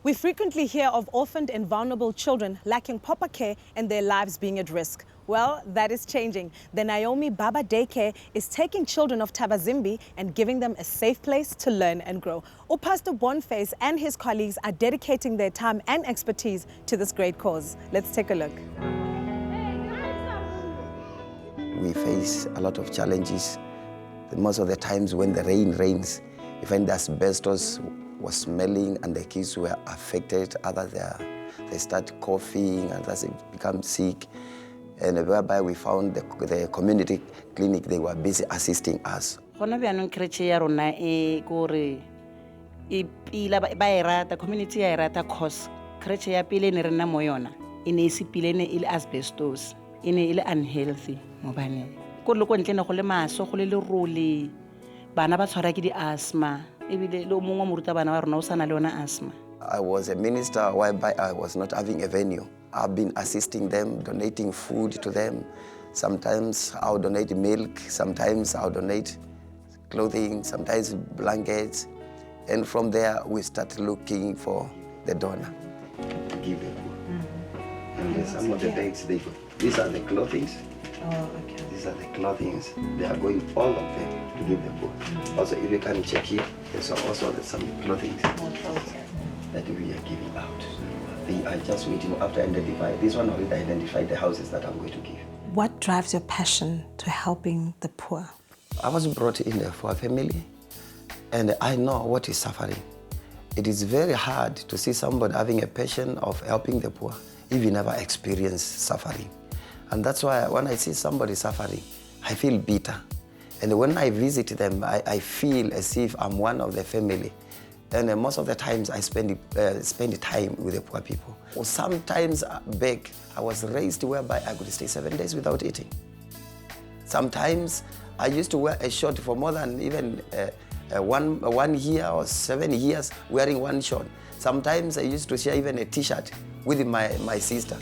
We frequently hear of orphaned and vulnerable children lacking proper care and their lives being at risk. Well, that is changing. The Naomi Baba Day Care is taking children of Thabazimbi and giving them a safe place to learn and grow. Pastor Boniface and his colleagues are dedicating their time and expertise to this great cause. Let's take a look. We face a lot of challenges. Most of the times when the rain rains, you find the asbestos was smelling and the kids were affected. Others, they start coughing and others become sick. And whereby we found the community clinic, they were busy assisting us. The community cause asbestos unhealthy asthma. I was a minister whereby I was not having a venue. I've been assisting them, donating food to them. Sometimes I'll donate milk, sometimes I'll donate clothing, sometimes blankets. And from there, we start looking for the donor. Give them. And some of the bags, these are the clothings. Oh, okay. These are the clothings. They are going, all of them, to give the poor. Also, if you can check here, there's also some clothing that we are giving out. They are just waiting after identify. This one already identified the houses that I'm going to give. What drives your passion to helping the poor? I was brought in there for a family, and I know what is suffering. It is very hard to see somebody having a passion of helping the poor if you never experienced suffering. And that's why when I see somebody suffering, I feel bitter. And when I visit them, I feel as if I'm one of the family. And most of the times I spend time with the poor people. Or sometimes back, I was raised whereby I could stay 7 days without eating. Sometimes I used to wear a short for more than even 1 year or 7 years wearing one short. Sometimes I used to share even a t-shirt with my sister.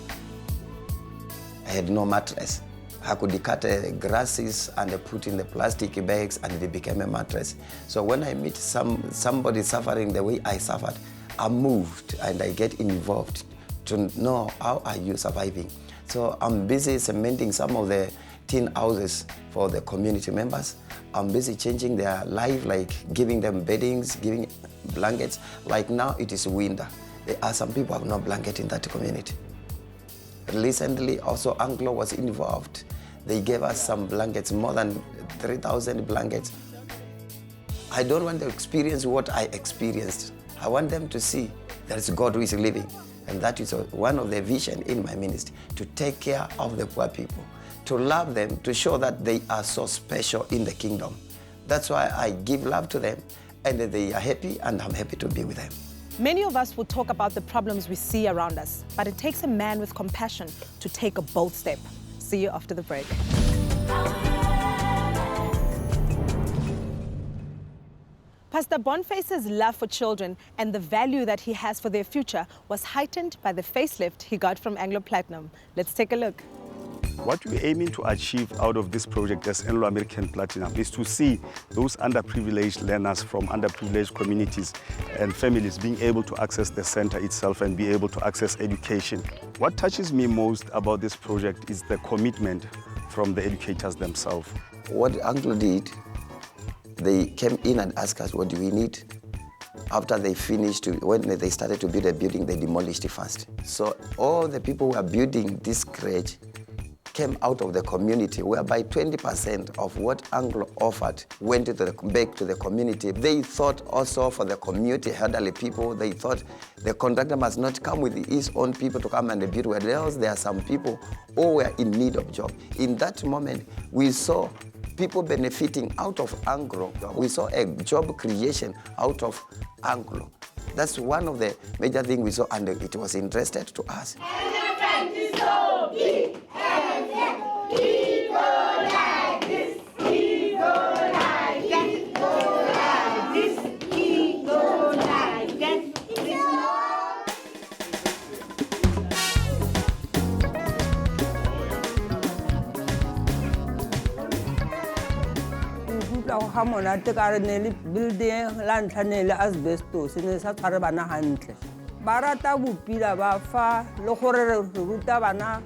I had no mattress. I could cut grasses and put in the plastic bags and it became a mattress. So when I meet somebody suffering the way I suffered, I'm moved and I get involved to know how are you surviving. So I'm busy cementing some of the tin houses for the community members. I'm busy changing their life, like giving them beddings, giving blankets. Like now it is winter. There are some people who have no blanket in that community. Recently, also Anglo was involved. They gave us some blankets, more than 3,000 blankets. I don't want to experience what I experienced. I want them to see there is God who is living. And that is one of the vision in my ministry, to take care of the poor people, to love them, to show that they are so special in the kingdom. That's why I give love to them, and they are happy, and I'm happy to be with them. Many of us will talk about the problems we see around us, but it takes a man with compassion to take a bold step. See you after the break. Pastor Boniface's love for children and the value that he has for their future was heightened by the facelift he got from Anglo Platinum. Let's take a look. What we're aiming to achieve out of this project as Anglo American Platinum is to see those underprivileged learners from underprivileged communities and families being able to access the center itself and be able to access education. What touches me most about this project is the commitment from the educators themselves. What Anglo did, they came in and asked us, what do we need? After they finished, when they started to build a building, they demolished it first. So all the people who are building this crèche came out of the community, whereby 20% of what Anglo offered went back to the community. They thought also for the community, elderly people, they thought the contractor must not come with his own people to come and build, where else there are some people who were in need of job. In that moment, we saw people benefiting out of Anglo. We saw a job creation out of Anglo. That's one of the major things we saw, and it was interested to us. ga monate ka re ne le building la ntlha ne le asbestos ne sa tshware bana hantle ba rata bopila ba fa le gore re ruta bana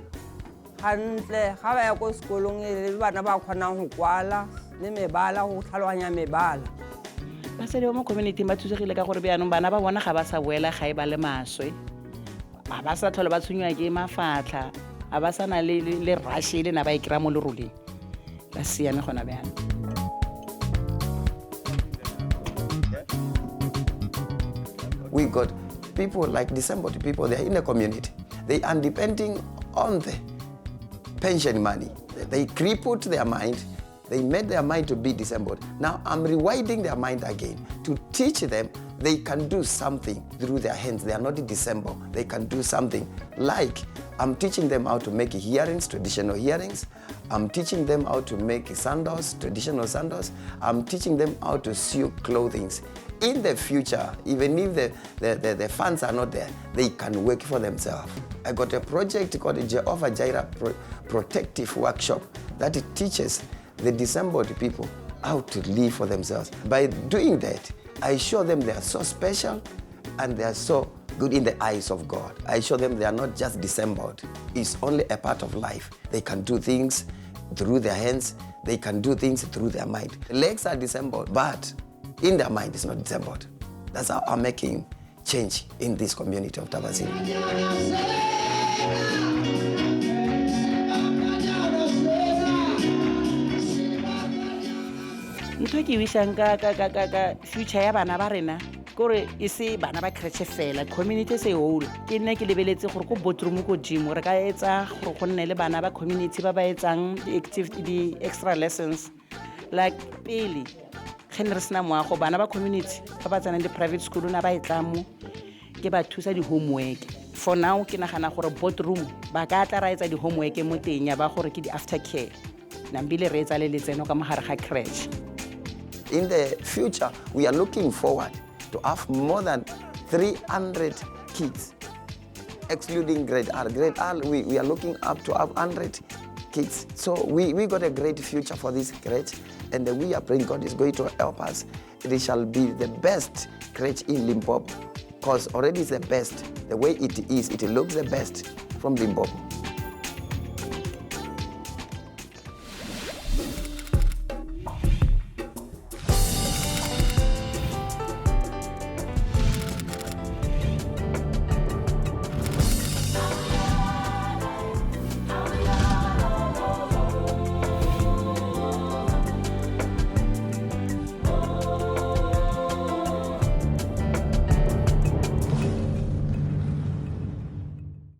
hantle ga ba ya ko sekolong le bana ba kgonang go kwala le mebala go tlhaloganya mebala. Basadi ba mo community ba thusegile ka gore bjanong bana ba bona ga ba sa boela gae ba le maswe, ga ba sa tlhole ba tshwenyiwa ke mafatlha, ga ba sa na le rush e le na ba e kry-a mo leroleng, ba siame gona bjana. We got people like disabled people, they're in the community. They are depending on the pension money. They crippled their mind. They made their mind to be disabled. Now I'm rewinding their mind again to teach them they can do something through their hands. They are not disabled. They can do something. Like I'm teaching them how to make earrings, traditional earrings. I'm teaching them how to make sandals, traditional sandals. I'm teaching them how to sew clothing. In the future, even if the funds are not there, they can work for themselves. I got a project called the Jehovah Jireh Protective Workshop that it teaches the disabled people how to live for themselves. By doing that, I show them they are so special and they are so good in the eyes of God. I show them they are not just disabled. It's only a part of life. They can do things through their hands. They can do things through their mind. The legs are disabled, but in their mind it's not disabled. That's how I'm making change in this community of Thabazimbi. Ntho ke wishang ka future ya bana ba rena kore e se bana ba creche fela, community se whole. Ke nne ke lebeletse gore ko boardroom ko gym re ka etsa gore go nne le bana ba community ba ba etsang di extra lessons like pele ge re sena moago bana ba community ba ba tsanang di private school na ba etlamo ke ba thusa di homework. For now ke nagana gore boardroom ba ka tla ra etsa di homework mo teng ya ba gore ke di aftercare nambile re etsa le letseno ka mogare ga creche. In the future, we are looking forward to have more than 300 kids, excluding grade R. Grade R, we are looking up to have 100 kids. So we got a great future for this crèche, and we are praying God is going to help us. It shall be the best crèche in Limpopo, because already it's the best. The way it is, it looks the best from Limpopo.